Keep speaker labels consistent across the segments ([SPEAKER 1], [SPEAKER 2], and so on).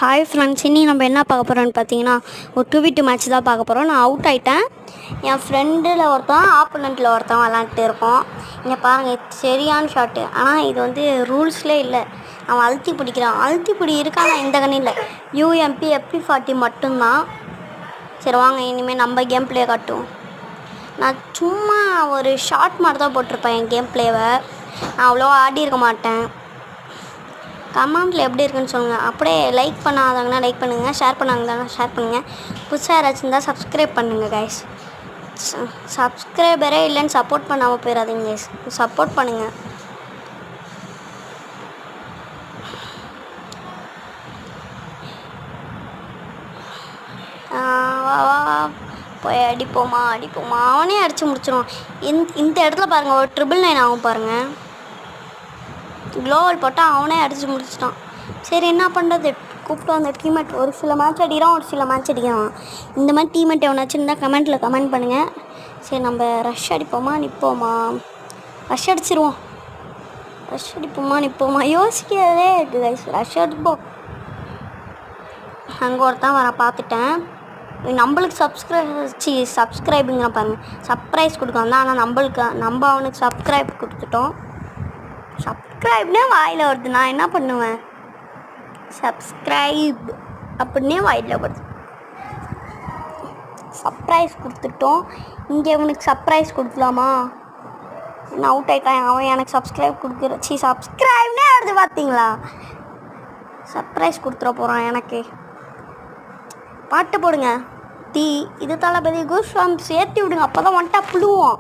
[SPEAKER 1] Hi friends, இனி நம்ம என்ன பார்க்க போகிறோம்னு பார்த்தீங்கன்னா ஒரு 2v2 மேட்ச் தான் பார்க்க போகிறோம். நான் அவுட் ஆகிட்டேன். என் ஃப்ரெண்டில் ஒருத்தன் ஆப்போனண்ட்டில் ஒருத்தன் விளாண்டுட்டு இருக்கோம். இங்கே பாருங்கள், சரியான ஷாட்டு. ஆனால் இது வந்து ரூல்ஸ்லேயே இல்லை. அவன் அழுத்தி பிடிக்கிறான். அழுத்தி பிடி இருக்காங்க இந்த கண்ணில் UMP FP40 மட்டும்தான். சரி வாங்க, இனிமேல் நம்ம கேம் பிளே காட்டுவோம். நான் சும்மா ஒரு ஷார்ட் மாதிரி தான் போட்டிருப்பேன் என் கேம் பிளேவை. நான் அவ்வளோ ஆடி இருக்க மாட்டேன். கமெண்ட்டில் எப்படி இருக்குன்னு சொல்லுங்கள். அப்படியே லைக் பண்ணாதாங்கன்னா லைக் பண்ணுங்கள், ஷேர் பண்ணாங்கன்னா ஷேர் பண்ணுங்கள். புதுசாக யாராச்சும் இருந்தால் சப்ஸ்கிரைப் பண்ணுங்கள் கைஸ். சப்ஸ்கிரைபரே இல்லைன்னு சப்போர்ட் பண்ணாமல் போயிடாதீங்க கைஸ், சப்போர்ட் பண்ணுங்கள். போய் அடிப்போமா. அவனே அடித்து முடிச்சிடுவான். இந்த இடத்துல பாருங்கள், ஒரு 999 ஆகும் பாருங்கள். க்ளோவல் போட்டால் அவனே அடித்து முடிச்சிட்டான். சரி என்ன பண்ணுறது, கூப்பிட்டு வந்த டீம்மேட் ஒரு சில மேட்ச் அடிக்கிறான், ஒரு சில மேட்ச் அடிக்கிறான். இந்த மாதிரி டீம்மேட் எவனாச்சும் இருந்தால் கமெண்ட்டில் கமெண்ட் பண்ணுங்கள். சரி நம்ம ரஷ் அடிப்போமா நிற்போமா? ரஷ் அடிச்சிருவோம். ரஷ் அடிப்போமா நிற்போமா யோசிக்கிறதே இருக்குது கைஸ். ரஷ் அடிப்போம். அங்கே ஒருத்தான் வர பார்த்துட்டேன். நம்மளுக்கு சப்ஸ்கிரைபுங்கிற பாருங்கள், சர்ப்ரைஸ் கொடுக்க ஆனால் நம்ம அவனுக்கு சப்ஸ்கிரைப் கொடுத்துட்டோம். சப்ஸ்கிரைப்னே வாயில் வருது, நான் என்ன பண்ணுவேன்? சப்ஸ்கிரைப் அப்படின்னே வாயில் வருது. சர்ப்ரைஸ் கொடுத்துட்டோம். இங்கே அவனுக்கு சர்ப்ரைஸ் கொடுக்கலாமா? நான் அவுட் ஆகிட்டான். அவன் எனக்கு சப்ஸ்கிரைப் சப்ஸ்கிரைப்னே வருது பார்த்தீங்களா? சர்ப்ரைஸ் கொடுத்துட போகிறான் எனக்கு. பாட்டு போடுங்க. இது தளபதி கூஸ்பம்ப்ஸ் ஏற்றி விடுங்க, அப்போ தான் வந்துட்டா புழுவோம்.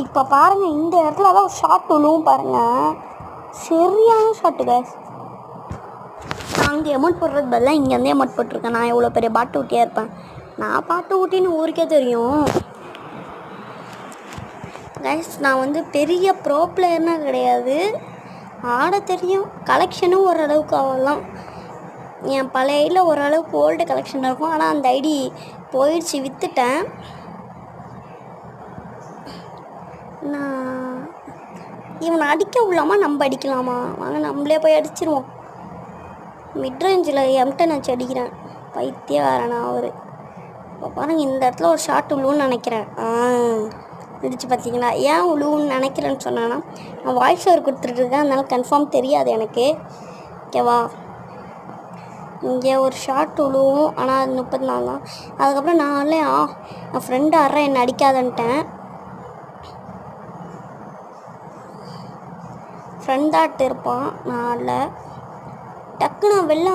[SPEAKER 1] இப்போ பாருங்கள், இந்த இடத்துல தான் ஒரு ஷாட் விழுவும் பாருங்கள். சரியான ஷாட்டு கைஸ். நான் அங்கே அமௌண்ட் போடுறது பதிலாக இங்கே வந்து அமௌண்ட் போட்டிருக்கேன். நான் எவ்வளோ பெரிய பாட்டு ஊட்டியாக இருப்பேன். நான் பாட்டு ஊட்டின்னு ஊருக்கே தெரியும் கைஸ். நான் வந்து பெரிய ப்ரோ பிளேயர்னா கிடையாது, ஆட தெரியும். கலெக்ஷனும் ஓரளவுக்கு அவ்வளோதான். என் பழைய ஐடியில் ஓரளவுக்கு ஓல்டு கலெக்ஷன் இருக்கும். ஆனால் அந்த ஐடி போயிடுச்சு, விற்றுட்டேன். நான் இவனை அடிக்க விடலாமா, நம்ம அடிக்கலாமா? வாங்க நம்மளே போய் அடிச்சிருவோம். மிட்ரேஞ்சில் M10 வச்சு அடிக்கிறேன். பைத்தியக்காரனா அவர். இப்போ பாருங்கள், இந்த இடத்துல ஒரு ஷாட் விழுவுன்னு நினைக்கிறேன். இருந்துச்சு பார்த்தீங்களா? ஏன் விழுவுன்னு நினைக்கிறேன்னு சொன்னேன்னா, நான் வாய்ஸ் ஓவர் கொடுத்துட்ருக்கேன், அதனால கன்ஃபார்ம் தெரியாது எனக்கு. ஓகேவா? இங்கே ஒரு ஷாட் விழுவும், ஆனால் அது 34 தான். அதுக்கப்புறம் நானே என் ஃப்ரெண்டு என்னை அடிக்காதன்ட்டேன். ஃப்ரெண்டாட்டு இருப்பான். நான் டக்குன்னு வெளில